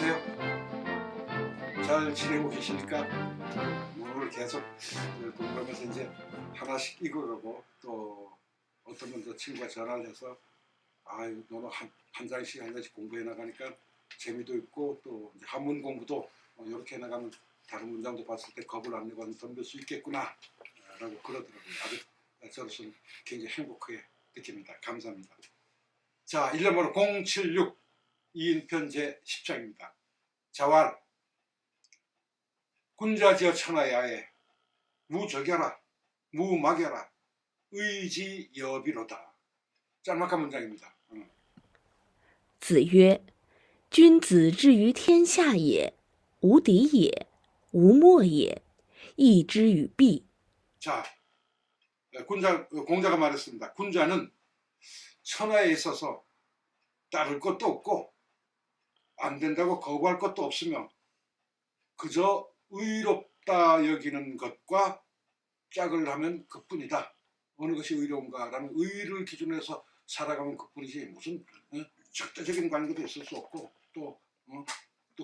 안녕하세요. 잘 지내고 계십니까? 오늘 계속 공부하면서 이제 하나씩 읽어가고 또 어떤 분도 친구가 전화를 해서 아유 너는 한 장씩 공부해 나가니까 재미도 있고 또 이제 한문 공부도 이렇게 해 나가면 다른 문장도 봤을 때 겁을 안 내고 덤빌 수 있겠구나 라고 그러더라고요. 아주 저로서는 굉장히 행복하게 느낍니다. 감사합니다. 자, 1년번호 076 이인편 제 10장입니다. 자왈 군자지어 천하야에 무적여라 무막여라 의지여비로다. 짤막한 문장입니다. 子曰：“君子之于天下也，无敌也，无莫也，义之与弊。” 자, 공자가 말했습니다. 군자는 천하에 있어서 따를 것도 없고 안 된다고 거부할 것도 없으며 그저 의롭다 여기는 것과 짝을 하면 그뿐이다. 어느 것이 의로운가라는 의를 기준으로 해서 살아가면 그뿐이지 무슨 절대적인 관계도 있을 수 없고 또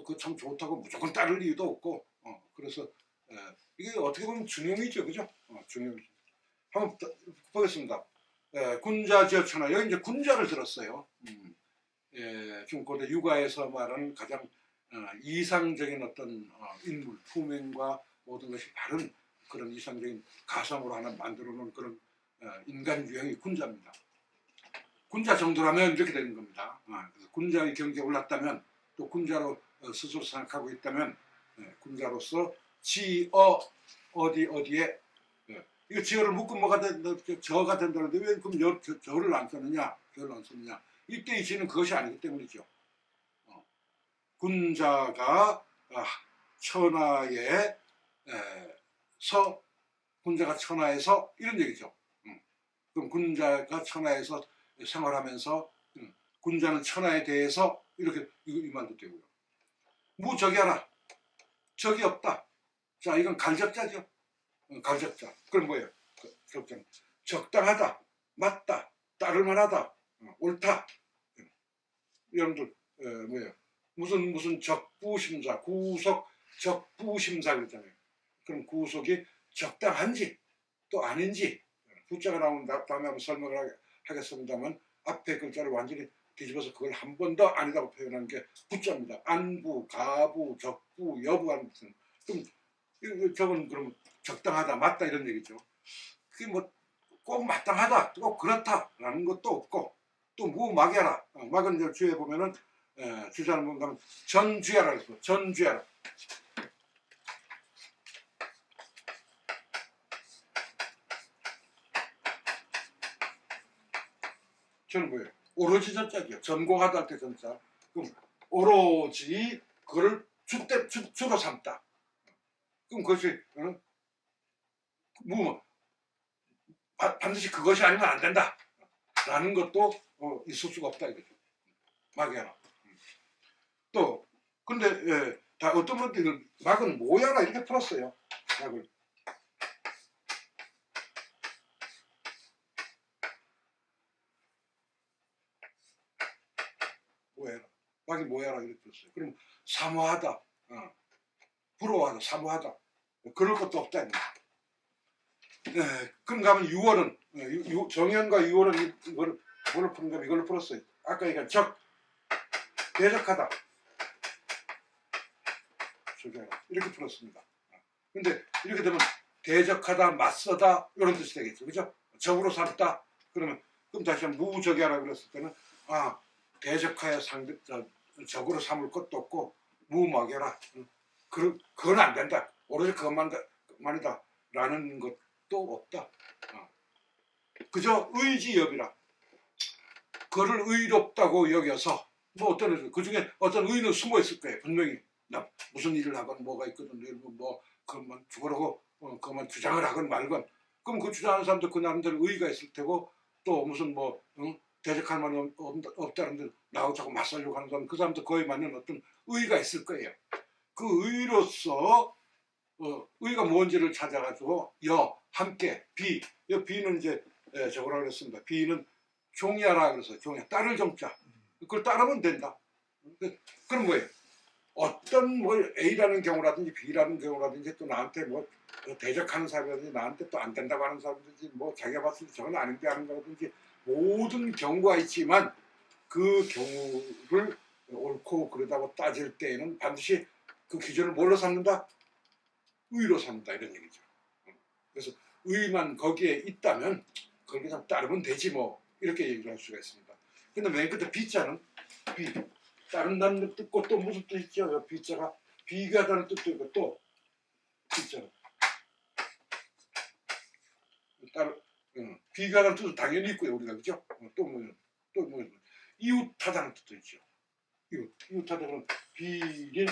그 참 좋다고 무조건 따를 이유도 없고 그래서 이게 어떻게 보면 중용이죠, 그죠? 중용이죠. 한번 보겠습니다. 군자지어 천하. 여기 이제 군자를 들었어요. 중고대 육아에서 말하는 가장 이상적인 어떤 인물, 품행과 모든 것이 바른 그런 이상적인 가상으로 하나 만들어 놓은 그런 인간 유형이 군자입니다. 군자 정도라면 이렇게 되는 겁니다. 그래서 군자의 경지에 올랐다면 또 군자로 스스로 생각하고 있다면 군자로서 지어 어디에 이거 지어를 묶으면 뭐가 저가 된다는데 왜 그럼 저를 안 썼느냐? 저를 안 썼느냐? 이때 이 지는 그것이 아니기 때문이죠. 군자가 천하에 군자가 천하에서 이런 얘기죠. 그럼 군자가 천하에서 생활하면서 군자는 천하에 대해서 이렇게 이 말도 되고요. 무적여라. 적이 없다. 자, 이건 갈적자죠. 갈적자. 그럼 뭐예요? 적자는 적당하다, 맞다, 따를만하다, 옳다. 여러분들 뭐예요? 무슨 적부심사, 구속 적부심사 그러잖아요. 그럼 구속이 적당한지 또 아닌지 부자가 나오면 다음에 한번 설명을 하겠습니다만 앞에 글자를 완전히 뒤집어서 그걸 한 번 더 아니다고 표현하는 게 부자입니다. 안부, 가부, 적부, 여부하는 것은 그럼 저건 그럼 적당하다, 맞다 이런 얘기죠. 그게 뭐 꼭 마땅하다, 꼭 그렇다라는 것도 없고 또 무막여라. 막은 이제 주에 보면은 주자는 뭔가 하면 전주야라 그랬어. 전주야라. 저는 뭐예요? 오로지 전자기요. 전공하다 할 때 전자. 그럼 오로지 그거를 주로 삼다. 그럼 그것이 반드시 그것이 아니면 안 된다. 라는 것도 있을 수가 없다 이거죠. 막여라. 또 근데 다 어떤 분들은 막은 뭐야라 이렇게 풀었어요. 막을. 뭐야라. 막이 뭐야라 이렇게 풀었어요. 그럼 사모하다, 부러워하다, 사모하다. 그럴 것도 없다. 그런가 하면 6월은 정현과 6월은 이걸 푸는가 이걸로 풀었어요. 아까 얘기한 대적하다. 이렇게 풀었습니다. 근데 이렇게 되면 대적하다, 맞서다 이런 뜻이 되겠죠. 그죠? 적으로 삼다. 그럼 다시 한번 무적이라 그랬을 때는 대적하여 적으로 삼을 것도 없고 무막여라. 그건 안 된다. 오로지 그것만이다. 라는 것도 없다. 그저 의지여비라. 그를 의롭다고 여겨서 뭐 어떤 그중에 어떤 의는 숨어 있을 거예요. 분명히 무슨 일을 하건 뭐가 있거든. 뭐 그것만 죽으라고 그것만 주장을 하건 말건. 그럼 그 주장하는 사람도 그 나름대로 의의가 있을 테고 또 무슨 대적할 만한 없다는데 나하고 자꾸 맞서려고 하는 사람 그 사람도 그에 맞는 어떤 의의가 있을 거예요. 그 의로서 의가 뭔지를 찾아가지고 함께 비는 이제 저거라 그랬습니다. 비는 종이하라 그래서 종이 따를 정자 그걸 따르면 된다. 그럼 뭐예요? 어떤 뭐 A라는 경우라든지 B라는 경우라든지 또 나한테 뭐 대적하는 사람이라든지 나한테 또 안 된다고 하는 사람이라든지 뭐 자기가 봤을 때 저건 아닌데 하는 거라든지 모든 경우가 있지만 그 경우를 옳고 그르다고 따질 때에는 반드시 그 기준을 뭘로 삼는다? 의로 삼는다 이런 얘기죠. 그래서 의만 거기에 있다면 그걸 그냥 따르면 되지 뭐 이렇게 얘기를 할 수가 있습니다. 근데 맨 끝에 B자는 B 따른다는 뜻도 있고 또 무슨 뜻 있죠? B자가 비교하다는 뜻도 있고 또 B자는 따로 비교하다는 뜻도 당연히 있고요 우리가 그죠? 또뭐 이웃하다는 뜻도 있죠. 이웃하다는 비린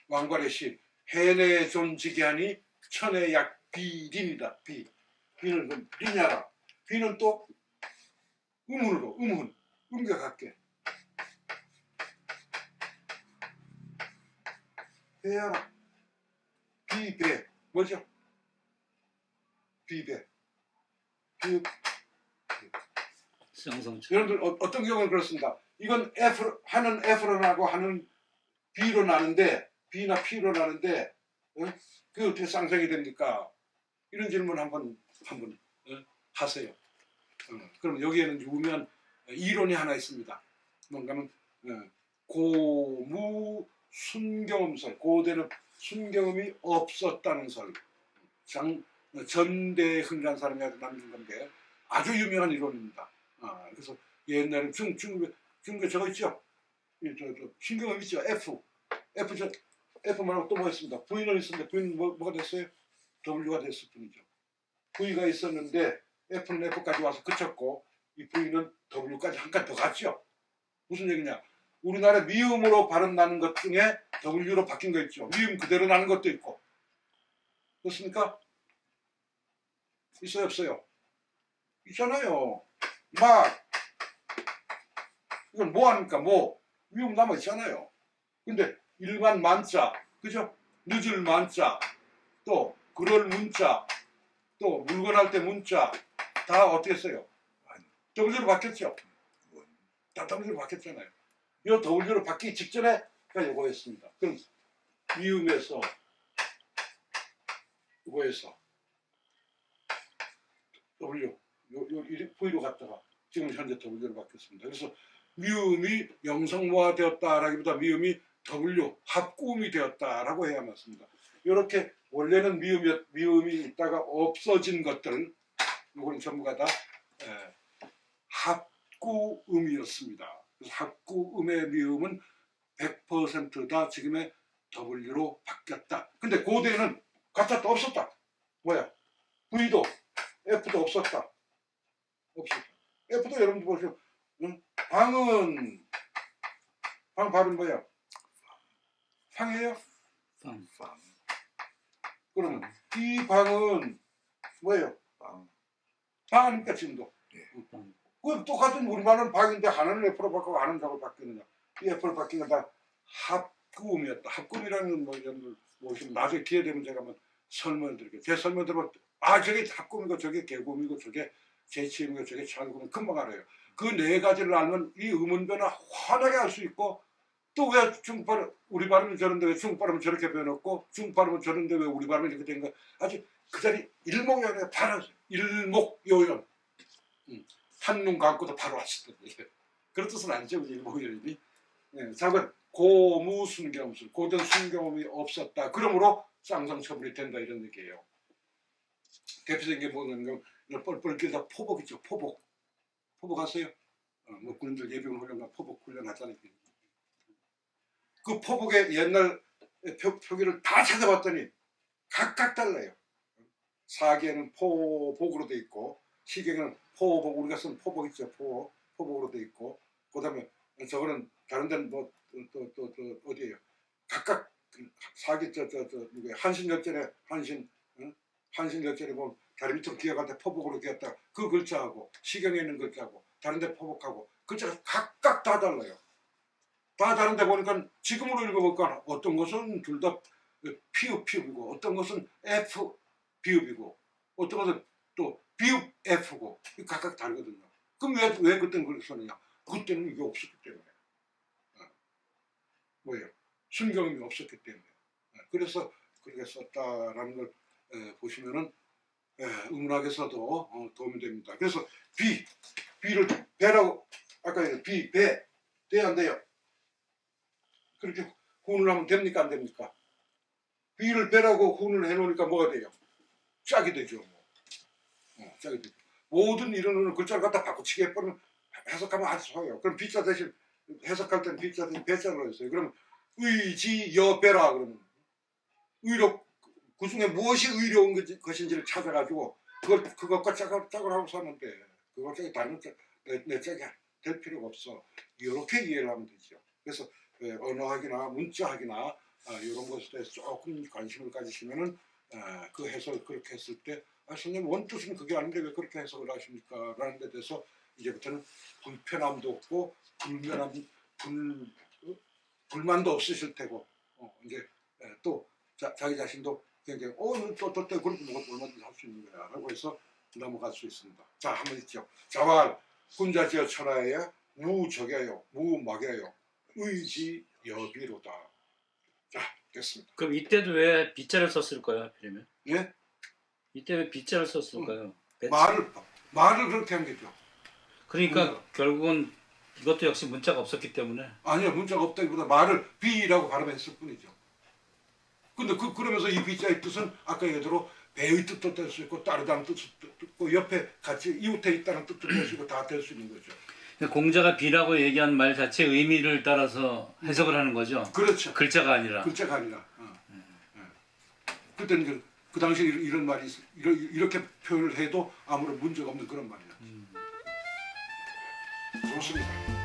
왕관의 시 해내 존지기하니 천의 약 비린이다. 비는 리냐라. 비는 또 음운으로 음과 같게 배하라. 비배 뭐죠? 비배 쌍성처. 여러분들 어떤 경우는 그렇습니다. 이건 F 하는 F로 나고 하는 B로 나는데 B나 P로 나는데 그게 어떻게 쌍성이 됩니까? 이런 질문 한번 하세요. 그럼 여기에는 유명한 이론이 하나 있습니다. 뭔가는 고무 순경음설, 고대는 순경음이 없었다는 설. 전대흥이라는 사람이 아주 남긴 건데 아주 유명한 이론입니다. 그래서 옛날에 중국에 저거 있죠? 신경음 있죠? F 말고 또 뭐 있습니다. V는 있었는데 V는 뭐가 됐어요? W가 됐을 뿐이죠. V가 있었는데 F는 F까지 와서 그쳤고 이 V는 W까지 한 칸 더 갔죠. 무슨 얘기냐? 우리나라 미음으로 발음 나는 것 중에 W로 바뀐 거 있죠. 미음 그대로 나는 것도 있고. 그렇습니까? 있어요 없어요? 있잖아요. 막 이건 뭐 하니까 뭐 미음 남아 있잖아요. 근데 일반 만자 그죠? 늦을 만자 또 그럴 문자 또 물건 할 때 문자 다 어떻게 써요? W로 바뀌었죠? 다 W로 바뀌었잖아요. 이 W로 바뀌기 직전에 요거였습니다. 그럼 미음에서 요거에서 W V로 갔다가 지금 현재 W로 바뀌었습니다. 그래서 미음이 영성모화되었다라기보다 미음이 W 합구음이 되었다라고 해야 맞습니다. 이렇게 원래는 미음이 있다가 없어진 것들 이건 전부가 다 합구음이었습니다. 그래서 합구음의 미음은 100% 지금의 W로 바뀌었다. 근데 고대는 가짜도 없었다. 뭐야? V도 F도 없었다. F도 여러분들 보시면 방은 방 발음 뭐야? 방이에요? 방. 그러면 이 방은 뭐예요? 방이니까 지금도. 방. 그 똑같은 우리말은 방인데 하나는 F로 바뀌고 하나는 W로 바뀌느냐? 이 F로 바뀌는 건 다 합구음이었다. 합구음이라는 뭐 여러분들 보시면 나중에 기회 되면 제가 한번 설명을 드릴게요. 제 설명 들으면 저게 합구음이고 저게 개구음이고 저게 재치음이고 저게 찰구음 금방 알아요. 그 네 가지를 알면 이 음운 변화 환하게 알 수 있고 또 왜 중국 발음 우리 발음은 저런데 왜 중국 발음은 저렇게 변했고 중국 발음은 저런데 왜 우리 발음이 이렇게 된 거 아주 그 자리 일목요연에 바로 일목요연 한눈 감고도 바로 왔을 때 그런 뜻은 아니죠. 일목요연이 작은 고무순경술 고전 순경음이 없었다. 그러므로 쌍성처벌이 된다 이런 얘기예요. 대표적인 게 뭐냐면 뻘뻘 길다 포복 있죠. 포복 하세요? 뭐 군인들 예비군 훈련과 포복 훈련 하잖아요. 그 포복의 옛날 표기를 다 찾아봤더니 각각 달라요. 사계는 포복으로 돼 있고 시계는 포복 우리가 쓴 포복 있죠. 포복으로 돼 있고 그다음에 저거는 다른 데는 뭐 또 어디예요? 각각 사계 한신열전에 한신열전에 보면 다리 밑으로 기어갈 때 포복으로 기었다. 그 글자하고 시경에 있는 글자하고 다른 데 포복하고 글자가 각각 다 달라요. 다 다른데 보니까 지금으로 읽어볼까 어떤 것은 둘 다 피읍이고 어떤 것은 F 비읍이고 어떤 것은 또 비읍 F고 각각 다르거든요. 그럼 왜 그때는 그렇게 썼느냐? 그때는 이게 없었기 때문에. 뭐예요? 순경음이 없었기 때문에. 그래서 그렇게 썼다라는 걸 보시면은 음운학에서도 도움이 됩니다. 그래서 비를 배라고 아까 배 돼야 안 돼요? 그렇게 혼을 하면 됩니까 안 됩니까? 비를 배라고 혼을 해놓으니까 뭐가 돼요? 짝이 되죠. 짝이 되죠. 모든 이런 글자를 갖다 바꾸치기 해버리면 해석하면 아주 좋아요. 그럼 비자 대신 해석할 때는 비자 대신 배자로 했어요. 그러면 의지여배라 그러면 의롭 그 중에 무엇이 의로운 것인지를 찾아가지고 그것과 짝을 하고 사면 돼. 그걸 짝이 다른 내 짝이 될 필요가 없어. 이렇게 이해를 하면 되죠. 그래서 언어학이나 문자학이나 이런 것에 대해서 조금 관심을 가지시면은 그 해석을 그렇게 했을 때 선생님 원뜻은 그게 아닌데 왜 그렇게 해석을 하십니까? 라는 데 대해서 이제부터는 불편함도 없고 불만도 없으실 테고 이제 또 자기 자신도 굉장히 또 그렇게 뭐가 얼마든지 할 수 있는 거야 라고 해서 넘어갈 수 있습니다. 자 한번 있죠. 자왈 군자지어 천하에 무적여요 무막여요 의지여비로다. 자 됐습니다. 그럼 이때도 왜 빗자를 썼을까요? 하필이면? 예? 이때 왜 빗자를 썼을까요? 말을 그렇게 한 거죠. 그러니까 결국은 이것도 역시 문자가 없었기 때문에. 아니요 문자가 없다기보다 말을 비라고 발음했을 뿐이죠. 근데 그러면서 이 비자의 뜻은 아까 얘기대로 배의 뜻도 될 수 있고 따르다는 뜻도 있고 옆에 같이 이웃에 있다는 뜻도 될 수 있고 다 될 수 있는 거죠. 공자가 비라고 얘기한 말 자체의 의미를 따라서 해석을 하는 거죠. 그렇죠. 글자가 아니라. 글자가 아니라. 그때는 그 당시에 이런 말이 이렇게 표현을 해도 아무런 문제가 없는 그런 말이야. 좋습니다.